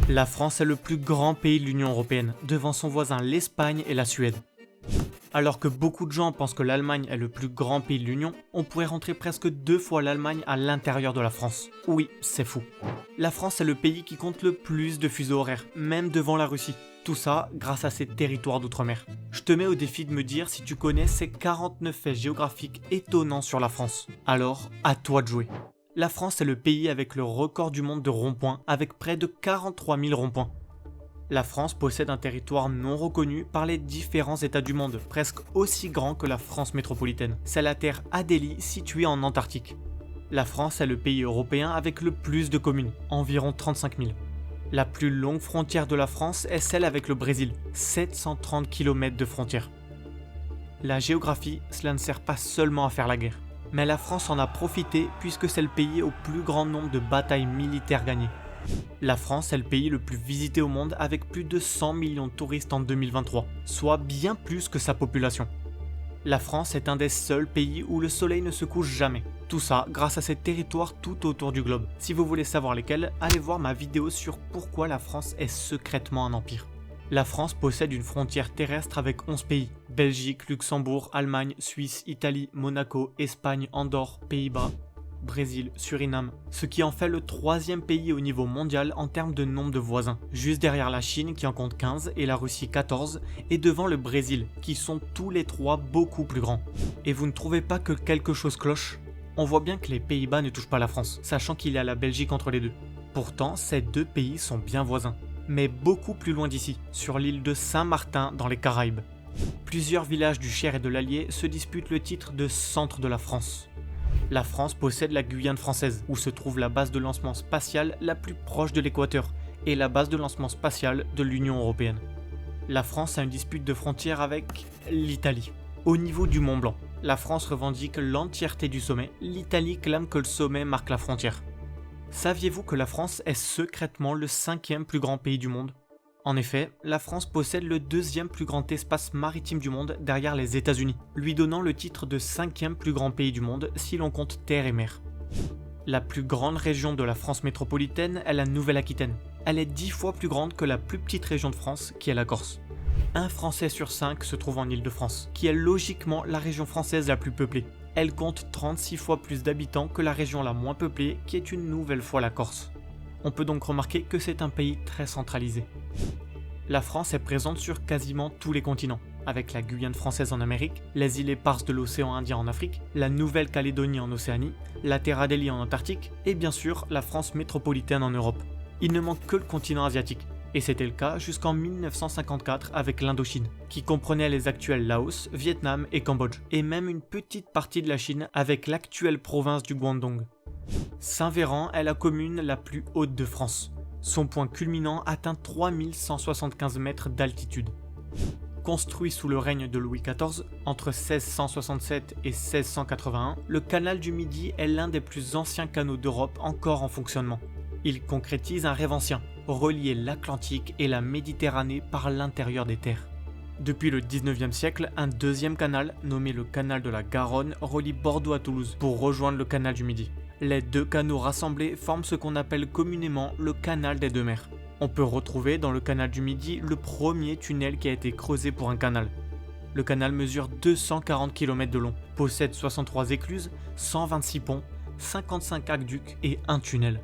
La France est le plus grand pays de l'Union européenne, devant son voisin l'Espagne et la Suède. Alors que beaucoup de gens pensent que l'Allemagne est le plus grand pays de l'Union, on pourrait rentrer presque 2 fois l'Allemagne à l'intérieur de la France. Oui, c'est fou. La France est le pays qui compte le plus de fuseaux horaires, même devant la Russie. Tout ça grâce à ses territoires d'outre-mer. Je te mets au défi de me dire si tu connais ces 49 faits géographiques étonnants sur la France. Alors, à toi de jouer. La France est le pays avec le record du monde de ronds-points, avec près de 43 000 ronds-points. La France possède un territoire non reconnu par les différents États du monde, presque aussi grand que la France métropolitaine. C'est la terre Adélie située en Antarctique. La France est le pays européen avec le plus de communes, environ 35 000. La plus longue frontière de la France est celle avec le Brésil, 730 km de frontière. La géographie, cela ne sert pas seulement à faire la guerre. Mais la France en a profité puisque c'est le pays au plus grand nombre de batailles militaires gagnées. La France est le pays le plus visité au monde avec plus de 100 millions de touristes en 2023, soit bien plus que sa population. La France est un des seuls pays où le soleil ne se couche jamais. Tout ça grâce à ses territoires tout autour du globe. Si vous voulez savoir lesquels, allez voir ma vidéo sur pourquoi la France est secrètement un empire. La France possède une frontière terrestre avec 11 pays. Belgique, Luxembourg, Allemagne, Suisse, Italie, Monaco, Espagne, Andorre, Pays-Bas, Brésil, Suriname, ce qui en fait le 3e pays au niveau mondial en termes de nombre de voisins, juste derrière la Chine qui en compte 15 et la Russie 14, et devant le Brésil, qui sont tous les 3 beaucoup plus grands. Et vous ne trouvez pas que quelque chose cloche? On voit bien que les Pays-Bas ne touchent pas la France, sachant qu'il y a la Belgique entre les deux. Pourtant, ces deux pays sont bien voisins, mais beaucoup plus loin d'ici, sur l'île de Saint-Martin dans les Caraïbes. Plusieurs villages du Cher et de l'Allier se disputent le titre de centre de la France. La France possède la Guyane française, où se trouve la base de lancement spatiale la plus proche de l'équateur, et la base de lancement spatiale de l'Union européenne. La France a une dispute de frontière avec l'Italie. Au niveau du Mont Blanc, la France revendique l'entièreté du sommet, l'Italie clame que le sommet marque la frontière. Saviez-vous que la France est secrètement le 5e plus grand pays du monde ? En effet, la France possède le 2e plus grand espace maritime du monde derrière les États-Unis, lui donnant le titre de 5e plus grand pays du monde si l'on compte terre et mer. La plus grande région de la France métropolitaine est la Nouvelle-Aquitaine. Elle est 10 fois plus grande que la plus petite région de France, qui est la Corse. Un Français sur 5 se trouve en Île-de-France, qui est logiquement la région française la plus peuplée. Elle compte 36 fois plus d'habitants que la région la moins peuplée, qui est une nouvelle fois la Corse. On peut donc remarquer que c'est un pays très centralisé. La France est présente sur quasiment tous les continents, avec la Guyane française en Amérique, les îles éparses de l'océan Indien en Afrique, la Nouvelle-Calédonie en Océanie, la terre Adélie en Antarctique, et bien sûr la France métropolitaine en Europe. Il ne manque que le continent asiatique, et c'était le cas jusqu'en 1954 avec l'Indochine, qui comprenait les actuels Laos, Vietnam et Cambodge, et même une petite partie de la Chine avec l'actuelle province du Guangdong. Saint-Véran est la commune la plus haute de France. Son point culminant atteint 3175 mètres d'altitude. Construit sous le règne de Louis XIV, entre 1667 et 1681, le canal du Midi est l'un des plus anciens canaux d'Europe encore en fonctionnement. Il concrétise un rêve ancien, relier l'Atlantique et la Méditerranée par l'intérieur des terres. Depuis le 19e siècle, un 2e canal, nommé le canal de la Garonne, relie Bordeaux à Toulouse pour rejoindre le canal du Midi. Les deux canaux rassemblés forment ce qu'on appelle communément le canal des deux mers. On peut retrouver dans le canal du Midi le premier tunnel qui a été creusé pour un canal. Le canal mesure 240 km de long, possède 63 écluses, 126 ponts, 55 aqueducs et un tunnel.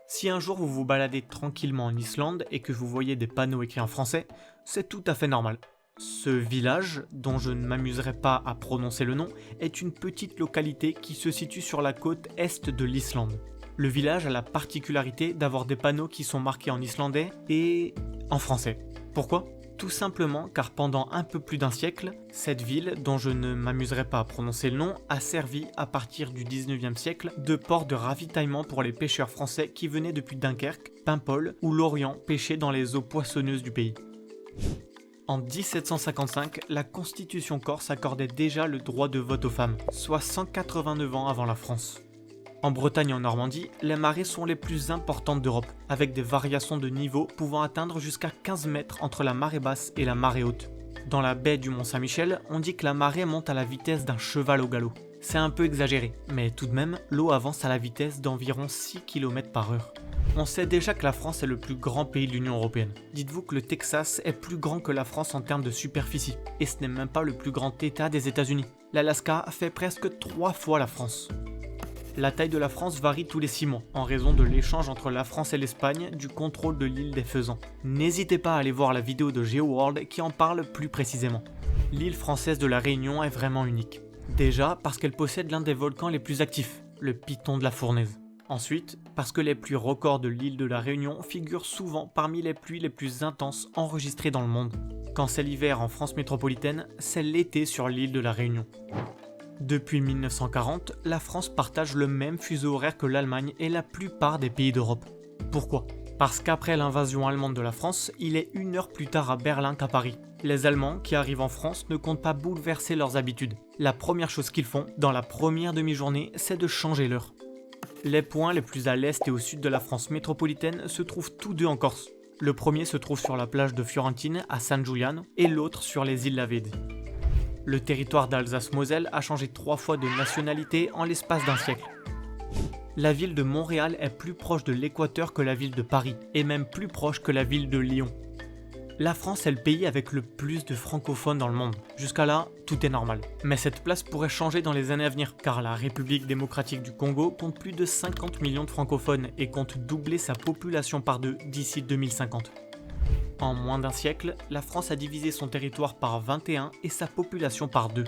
Si un jour vous vous baladez tranquillement en Islande et que vous voyez des panneaux écrits en français, c'est tout à fait normal. Ce village, dont je ne m'amuserai pas à prononcer le nom, est une petite localité qui se situe sur la côte est de l'Islande. Le village a la particularité d'avoir des panneaux qui sont marqués en islandais et en français. Pourquoi ? Tout simplement car pendant un peu plus d'un siècle, cette ville, dont je ne m'amuserai pas à prononcer le nom, a servi à partir du 19e siècle de port de ravitaillement pour les pêcheurs français qui venaient depuis Dunkerque, Paimpol ou Lorient pêcher dans les eaux poissonneuses du pays. En 1755, la Constitution corse accordait déjà le droit de vote aux femmes, soit 189 ans avant la France. En Bretagne et en Normandie, les marées sont les plus importantes d'Europe, avec des variations de niveau pouvant atteindre jusqu'à 15 mètres entre la marée basse et la marée haute. Dans la baie du Mont-Saint-Michel, on dit que la marée monte à la vitesse d'un cheval au galop. C'est un peu exagéré, mais tout de même, l'eau avance à la vitesse d'environ 6 km/h. On sait déjà que la France est le plus grand pays de l'Union Européenne. Dites-vous que le Texas est plus grand que la France en termes de superficie, et ce n'est même pas le plus grand État des États-Unis. L'Alaska fait presque 3 fois la France. La taille de la France varie tous les 6 mois, en raison de l'échange entre la France et l'Espagne du contrôle de l'île des Faisans. N'hésitez pas à aller voir la vidéo de GeoWorld qui en parle plus précisément. L'île française de la Réunion est vraiment unique. Déjà parce qu'elle possède l'un des volcans les plus actifs, le Piton de la Fournaise. Ensuite, parce que les pluies records de l'île de la Réunion figurent souvent parmi les pluies les plus intenses enregistrées dans le monde. Quand c'est l'hiver en France métropolitaine, c'est l'été sur l'île de la Réunion. Depuis 1940, la France partage le même fuseau horaire que l'Allemagne et la plupart des pays d'Europe. Pourquoi ? Parce qu'après l'invasion allemande de la France, il est 1 heure plus tard à Berlin qu'à Paris. Les Allemands qui arrivent en France ne comptent pas bouleverser leurs habitudes. La première chose qu'ils font, dans la première demi-journée, c'est de changer l'heure. Les points les plus à l'est et au sud de la France métropolitaine se trouvent tous deux en Corse. Le premier se trouve sur la plage de Fiorentine à San Giuliano et l'autre sur les îles Lavedi. Le territoire d'Alsace-Moselle a changé 3 fois de nationalité en l'espace d'un siècle. La ville de Montréal est plus proche de l'équateur que la ville de Paris, et même plus proche que la ville de Lyon. La France est le pays avec le plus de francophones dans le monde. Jusqu'à là, tout est normal. Mais cette place pourrait changer dans les années à venir, car la République démocratique du Congo compte plus de 50 millions de francophones et compte doubler sa population par 2 d'ici 2050. En moins d'un siècle, la France a divisé son territoire par 21 et sa population par 2.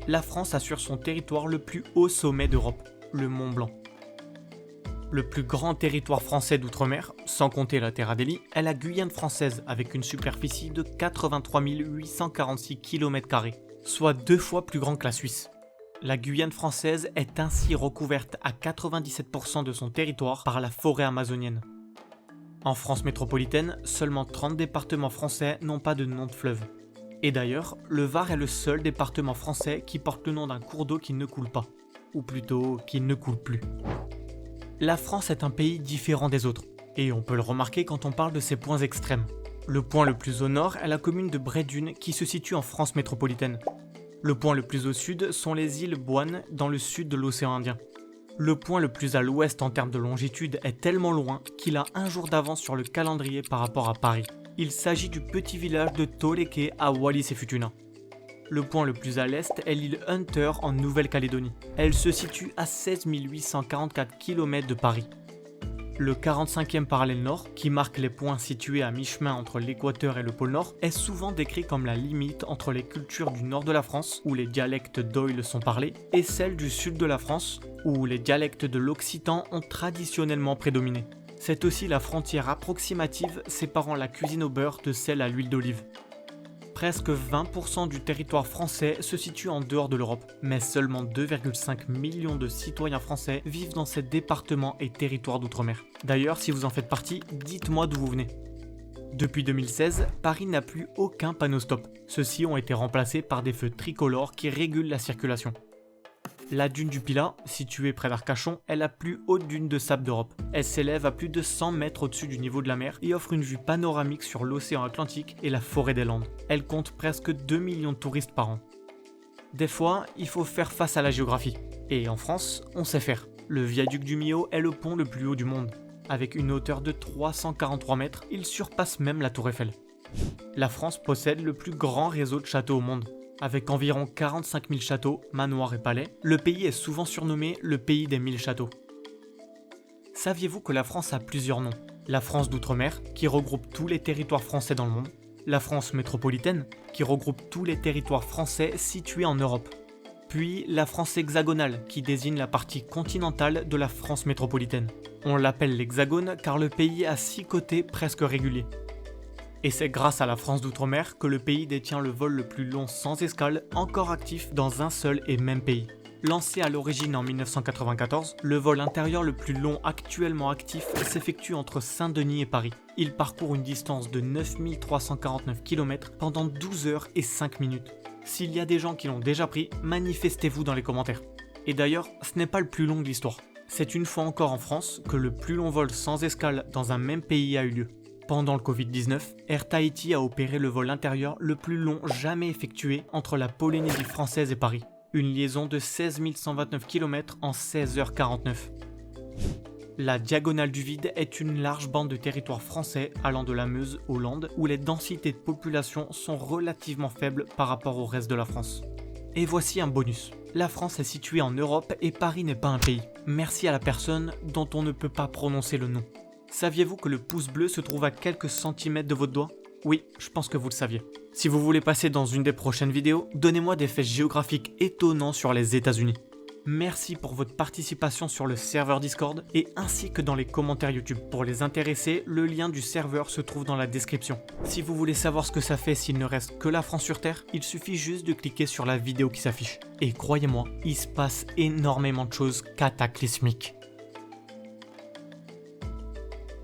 La France assure son territoire le plus haut sommet d'Europe, le Mont Blanc. Le plus grand territoire français d'outre-mer, sans compter la Terre Adélie, est la Guyane française avec une superficie de 83 846 km², soit 2 fois plus grand que la Suisse. La Guyane française est ainsi recouverte à 97% de son territoire par la forêt amazonienne. En France métropolitaine, seulement 30 départements français n'ont pas de nom de fleuve. Et d'ailleurs, le Var est le seul département français qui porte le nom d'un cours d'eau qui ne coule pas. Ou plutôt, qui ne coule plus. La France est un pays différent des autres, et on peut le remarquer quand on parle de ses points extrêmes. Le point le plus au nord est la commune de Bray-Dunes qui se situe en France métropolitaine. Le point le plus au sud sont les îles Boine dans le sud de l'océan Indien. Le point le plus à l'ouest en termes de longitude est tellement loin qu'il a 1 jour d'avance sur le calendrier par rapport à Paris. Il s'agit du petit village de Toleke à Wallis et Futuna. Le point le plus à l'est est l'île Hunter en Nouvelle-Calédonie. Elle se situe à 16 844 km de Paris. Le 45e parallèle nord, qui marque les points situés à mi-chemin entre l'équateur et le pôle nord, est souvent décrit comme la limite entre les cultures du nord de la France, où les dialectes d'Oïl sont parlés, et celles du sud de la France, où les dialectes de l'occitan ont traditionnellement prédominé. C'est aussi la frontière approximative séparant la cuisine au beurre de celle à l'huile d'olive. Presque 20% du territoire français se situe en dehors de l'Europe, mais seulement 2,5 millions de citoyens français vivent dans ces départements et territoires d'outre-mer. D'ailleurs, si vous en faites partie, dites-moi d'où vous venez. Depuis 2016, Paris n'a plus aucun panneau stop. Ceux-ci ont été remplacés par des feux tricolores qui régulent la circulation. La dune du Pilat, située près d'Arcachon, est la plus haute dune de sable d'Europe. Elle s'élève à plus de 100 mètres au-dessus du niveau de la mer et offre une vue panoramique sur l'océan Atlantique et la forêt des Landes. Elle compte presque 2 millions de touristes par an. Des fois, il faut faire face à la géographie. Et en France, on sait faire. Le viaduc du Millau est le pont le plus haut du monde. Avec une hauteur de 343 mètres, il surpasse même la Tour Eiffel. La France possède le plus grand réseau de châteaux au monde. Avec environ 45 000 châteaux, manoirs et palais, le pays est souvent surnommé le pays des 1000 châteaux. Saviez-vous que la France a plusieurs noms ? La France d'outre-mer, qui regroupe tous les territoires français dans le monde. La France métropolitaine, qui regroupe tous les territoires français situés en Europe. Puis la France hexagonale, qui désigne la partie continentale de la France métropolitaine. On l'appelle l'Hexagone car le pays a 6 côtés presque réguliers. Et c'est grâce à la France d'outre-mer que le pays détient le vol le plus long sans escale, encore actif dans un seul et même pays. Lancé à l'origine en 1994, le vol intérieur le plus long actuellement actif s'effectue entre Saint-Denis et Paris. Il parcourt une distance de 9 349 km pendant 12 heures et 5 minutes. S'il y a des gens qui l'ont déjà pris, manifestez-vous dans les commentaires. Et d'ailleurs, ce n'est pas le plus long de l'histoire. C'est une fois encore en France que le plus long vol sans escale dans un même pays a eu lieu. Pendant le Covid-19, Air Tahiti a opéré le vol intérieur le plus long jamais effectué entre la Polynésie française et Paris. Une liaison de 16 129 km en 16h49. La diagonale du vide est une large bande de territoire français allant de la Meuse au Landes où les densités de population sont relativement faibles par rapport au reste de la France. Et voici un bonus. La France est située en Europe et Paris n'est pas un pays. Merci à la personne dont on ne peut pas prononcer le nom. Saviez-vous que le pouce bleu se trouve à quelques centimètres de votre doigt? Oui, je pense que vous le saviez. Si vous voulez passer dans une des prochaines vidéos, donnez-moi des faits géographiques étonnants sur les États-Unis. Merci pour votre participation sur le serveur Discord et ainsi que dans les commentaires YouTube. Pour les intéressés, le lien du serveur se trouve dans la description. Si vous voulez savoir ce que ça fait s'il ne reste que la France sur Terre, il suffit juste de cliquer sur la vidéo qui s'affiche. Et croyez-moi, il se passe énormément de choses cataclysmiques.